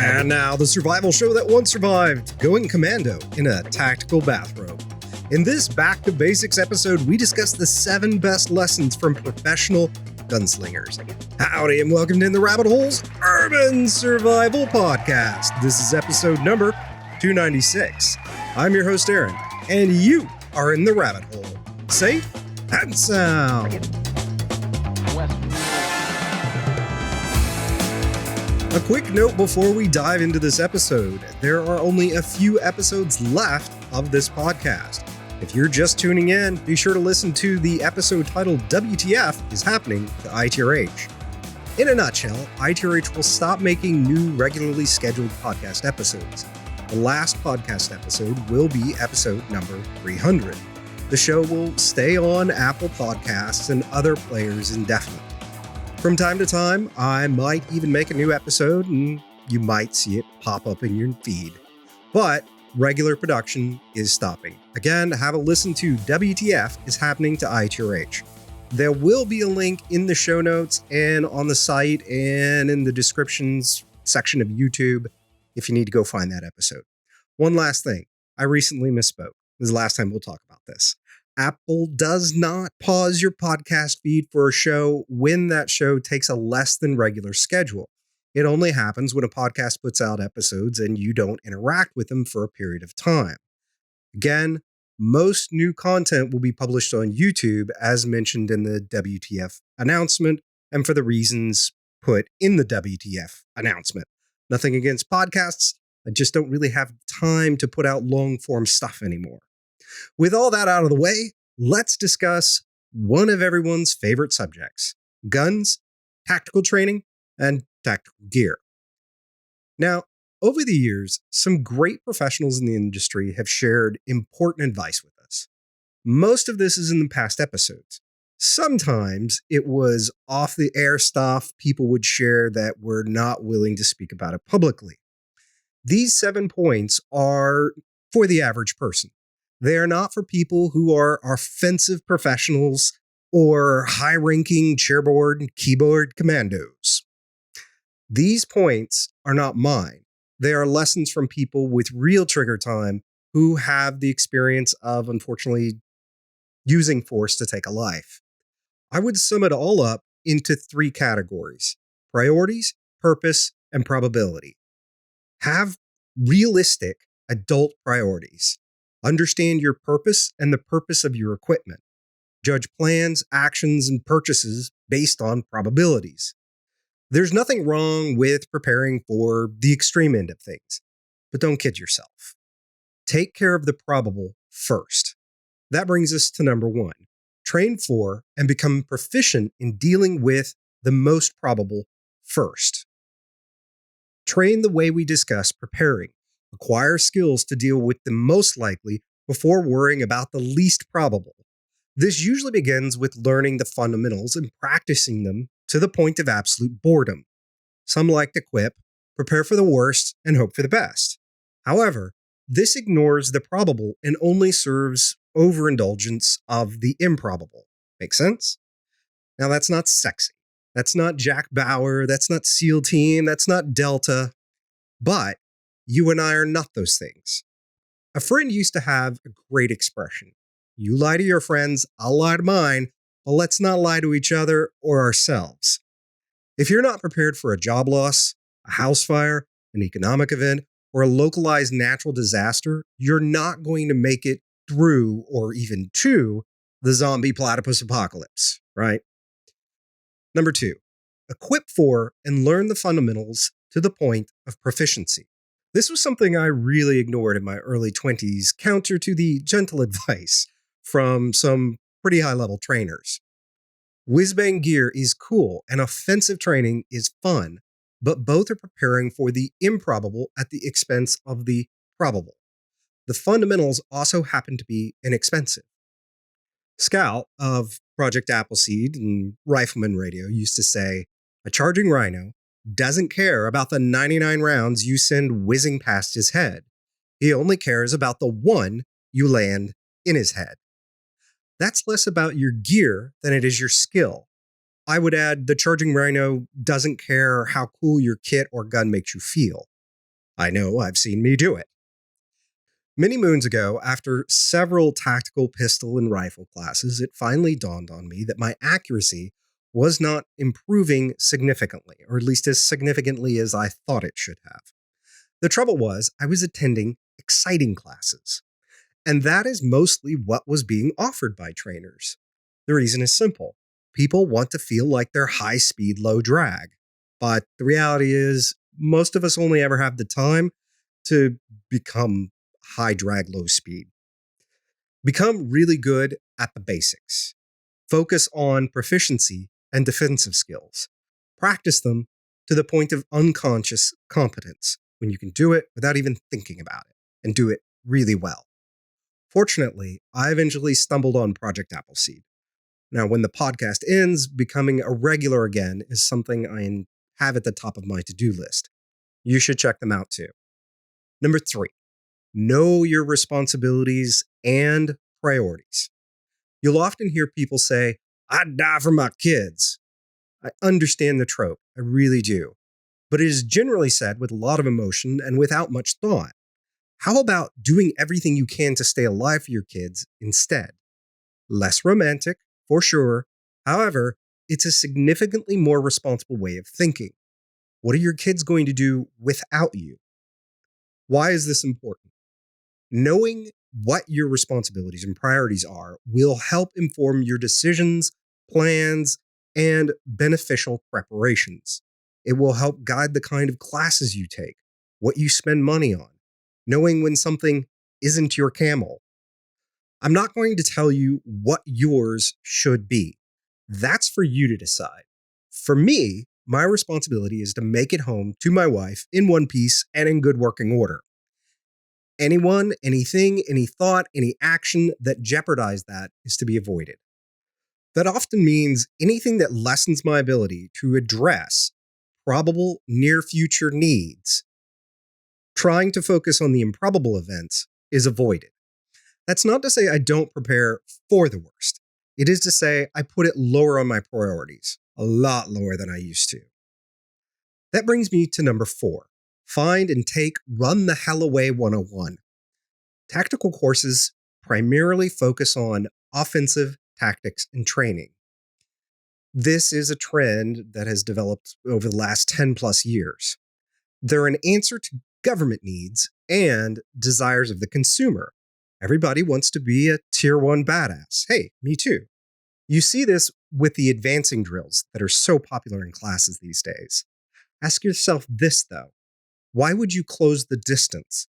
And now, the survival show that once survived, going commando in a tactical bathrobe. In this Back to Basics episode, we discuss the 7 best lessons from professional gunslingers. Howdy and welcome to In the Rabbit Hole's Urban Survival Podcast. This is episode number 296. I'm your host, Aaron, and you are in the rabbit hole. Safe and sound. A quick note before we dive into this episode, there are only a few episodes left of this podcast. If you're just tuning in, be sure to listen to the episode titled WTF is Happening to ITRH. In a nutshell, ITRH will stop making new regularly scheduled podcast episodes. The last podcast episode will be episode number 300. The show will stay on Apple Podcasts and other players indefinitely. From time to time, I might even make a new episode and you might see it pop up in your feed. But regular production is stopping. Again, have a listen to WTF is Happening to ITRH. There will be a link in the show notes and on the site and in the descriptions section of YouTube if you need to go find that episode. One last thing. I recently misspoke. This is the last time we'll talk about this. Apple does not pause your podcast feed for a show when that show takes a less than regular schedule. It only happens when a podcast puts out episodes and you don't interact with them for a period of time. Again, most new content will be published on YouTube as mentioned in the WTF announcement and for the reasons put in the WTF announcement. Nothing against podcasts. I just don't really have time to put out long-form stuff anymore. With all that out of the way, let's discuss one of everyone's favorite subjects: guns, tactical training, and tactical gear. Now, over the years, some great professionals in the industry have shared important advice with us. Most of this is in the past episodes. Sometimes it was off-the-air stuff people would share that were not willing to speak about it publicly. These 7 points are for the average person. They are not for people who are offensive professionals or high-ranking chairboard keyboard commandos. These points are not mine. They are lessons from people with real trigger time who have the experience of, unfortunately, using force to take a life. I would sum it all up into 3 categories: priorities, purpose, and probability. Have realistic adult priorities. Understand your purpose and the purpose of your equipment. Judge plans, actions, and purchases based on probabilities. There's nothing wrong with preparing for the extreme end of things, but don't kid yourself. Take care of the probable first. That brings us to number 1. Train for and become proficient in dealing with the most probable first. Train the way we discussed preparing. Acquire skills to deal with the most likely before worrying about the least probable. This usually begins with learning the fundamentals and practicing them to the point of absolute boredom. Some like to quip, prepare for the worst, and hope for the best. However, this ignores the probable and only serves overindulgence of the improbable. Make sense? Now that's not sexy. That's not Jack Bauer. That's not SEAL Team. That's not Delta. But you and I are not those things. A friend used to have a great expression. You lie to your friends, I'll lie to mine, but let's not lie to each other or ourselves. If you're not prepared for a job loss, a house fire, an economic event, or a localized natural disaster, you're not going to make it through or even to the zombie platypus apocalypse, right? Number 2, equip for and learn the fundamentals to the point of proficiency. This was something I really ignored in my early 20s, counter to the gentle advice from some pretty high-level trainers. Whiz-bang gear is cool and offensive training is fun, but both are preparing for the improbable at the expense of the probable. The fundamentals also happen to be inexpensive. Scout of Project Appleseed and Rifleman Radio used to say, "A charging rhino doesn't care about the 99 rounds you send whizzing past his head. He only cares about the one you land in his head." That's less about your gear than it is your skill. I would add the charging rhino doesn't care how cool your kit or gun makes you feel. I know I've seen me do it. Many moons ago, after several tactical pistol and rifle classes, it finally dawned on me that my accuracy was not improving significantly, or at least as significantly as I thought it should have. The trouble was, I was attending exciting classes, and that is mostly what was being offered by trainers. The reason is simple. People want to feel like they're high speed, low drag. But the reality is, most of us only ever have the time to become high drag, low speed. Become really good at the basics. Focus on proficiency and defensive skills. Practice them to the point of unconscious competence when you can do it without even thinking about it and do it really well. Fortunately, I eventually stumbled on Project Appleseed. Now, when the podcast ends, becoming a regular again is something I have at the top of my to-do list. You should check them out too. Number 3, know your responsibilities and priorities. You'll often hear people say, "I'd die for my kids." I understand the trope, I really do. But it is generally said with a lot of emotion and without much thought. How about doing everything you can to stay alive for your kids instead? Less romantic, for sure. However, it's a significantly more responsible way of thinking. What are your kids going to do without you? Why is this important? Knowing what your responsibilities and priorities are will help inform your decisions, plans, and beneficial preparations. It will help guide the kind of classes you take, what you spend money on, knowing when something isn't your camel. I'm not going to tell you what yours should be. That's for you to decide. For me, my responsibility is to make it home to my wife in one piece and in good working order. Anyone, anything, any thought, any action that jeopardize that is to be avoided. That often means anything that lessens my ability to address probable near future needs. Trying to focus on the improbable events is avoided. That's not to say I don't prepare for the worst. It is to say I put it lower on my priorities, a lot lower than I used to. That brings me to number 4. Find and take Run the Hell Away 101. Tactical courses primarily focus on offensive tactics and training. This is a trend that has developed over the last 10 plus years. They're an answer to government needs and desires of the consumer. Everybody wants to be a tier 1 badass. Hey, me too. You see this with the advancing drills that are so popular in classes these days. Ask yourself this, though. Why would you close the distance?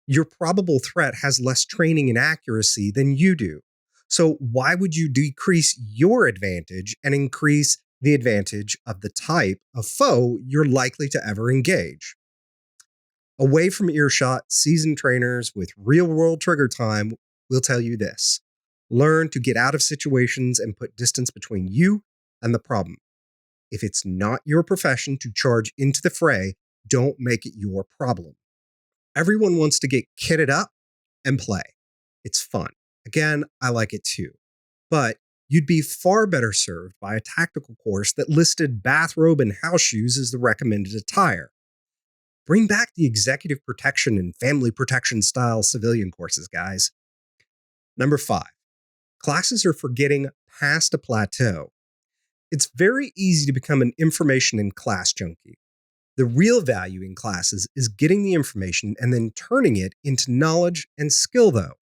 Your probable threat has less training and accuracy than you do. So why would you decrease your advantage and increase the advantage of the type of foe you're likely to ever engage? Away from earshot, seasoned trainers with real-world trigger time will tell you this. Learn to get out of situations and put distance between you and the problem. If it's not your profession to charge into the fray, don't make it your problem. Everyone wants to get kitted up and play. It's fun. Again, I like it too. But you'd be far better served by a tactical course that listed bathrobe and house shoes as the recommended attire. Bring back the executive protection and family protection style civilian courses, guys. Number 5, classes are for getting past a plateau. It's very easy to become an information and class junkie. The real value in classes is getting the information and then turning it into knowledge and skill, though.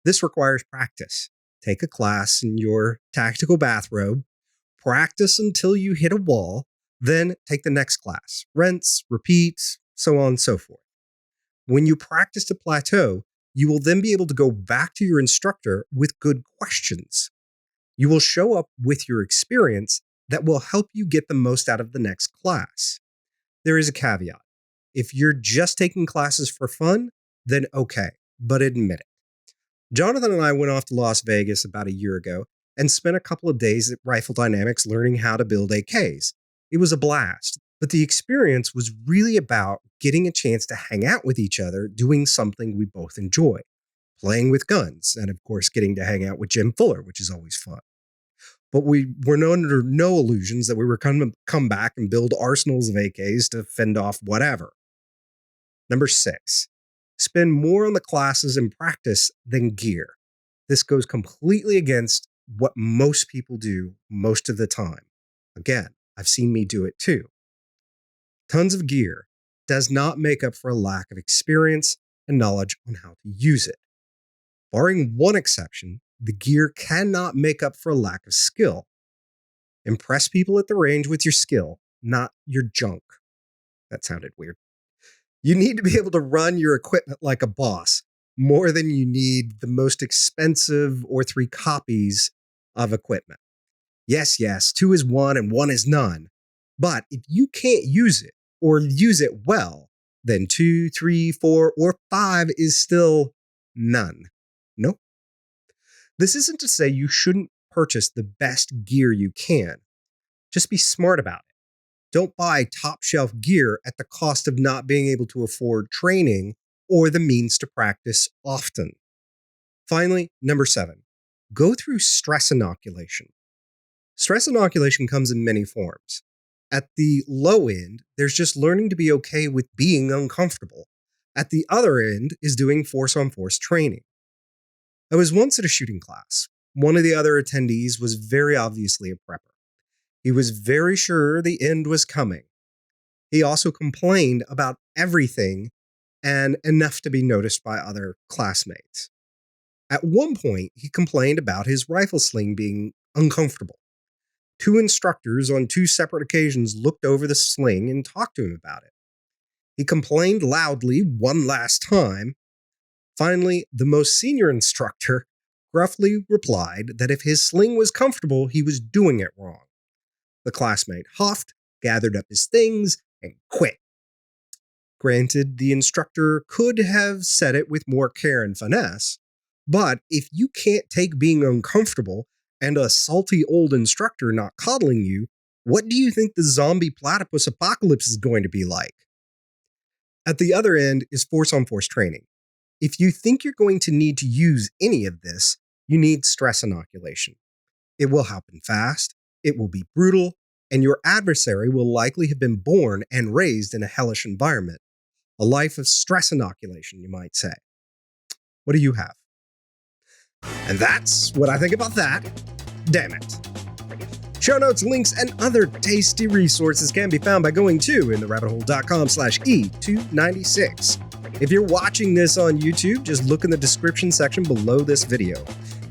This requires practice. Take a class in your tactical bathrobe, practice until you hit a wall, then take the next class. Rinse, repeat, so on and so forth. When you practice to plateau, you will then be able to go back to your instructor with good questions. You will show up with your experience that will help you get the most out of the next class. There is a caveat. If you're just taking classes for fun, then okay, but admit it. Jonathan and I went off to Las Vegas about a year ago and spent a couple of days at Rifle Dynamics learning how to build AKs. It was a blast, but the experience was really about getting a chance to hang out with each other doing something we both enjoy, playing with guns, and of course getting to hang out with Jim Fuller, which is always fun. But we were under no illusions that we were going to come back and build arsenals of AKs to fend off whatever. Number 6, spend more on the classes and practice than gear. This goes completely against what most people do most of the time. Again, I've seen me do it too. Tons of gear does not make up for a lack of experience and knowledge on how to use it. Barring one exception, the gear cannot make up for a lack of skill. Impress people at the range with your skill, not your junk. That sounded weird. You need to be able to run your equipment like a boss, more than you need the most expensive or 3 copies of equipment. Yes, 2 is 1 and 1 is none. But if you can't use it or use it well, then 2, 3, 4, or 5 is still none. Nope. This isn't to say you shouldn't purchase the best gear you can. Just be smart about it. Don't buy top-shelf gear at the cost of not being able to afford training or the means to practice often. Finally, number 7, go through stress inoculation. Stress inoculation comes in many forms. At the low end, there's just learning to be okay with being uncomfortable. At the other end is doing force-on-force training. I was once at a shooting class. One of the other attendees was very obviously a prepper. He was very sure the end was coming. He also complained about everything and enough to be noticed by other classmates. At one point, he complained about his rifle sling being uncomfortable. 2 instructors on 2 separate occasions looked over the sling and talked to him about it. He complained loudly one last time. Finally, the most senior instructor gruffly replied that if his sling was comfortable, he was doing it wrong. The classmate huffed, gathered up his things, and quit. Granted, the instructor could have said it with more care and finesse, but if you can't take being uncomfortable and a salty old instructor not coddling you, what do you think the zombie platypus apocalypse is going to be like? At the other end is force-on-force training. If you think you're going to need to use any of this, you need stress inoculation. It will happen fast, it will be brutal, and your adversary will likely have been born and raised in a hellish environment. A life of stress inoculation, you might say. What do you have? And that's what I think about that. Damn it. Show notes, links, and other tasty resources can be found by going to intherabbithole.com/E296. If you're watching this on YouTube, just look in the description section below this video.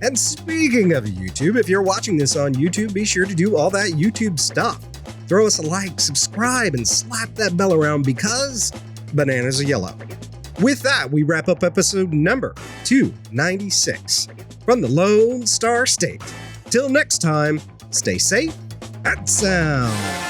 And speaking of YouTube, if you're watching this on YouTube, be sure to do all that YouTube stuff. Throw us a like, subscribe, and slap that bell around because bananas are yellow. With that, we wrap up episode number 296 from the Lone Star State. Till next time, stay safe and sound.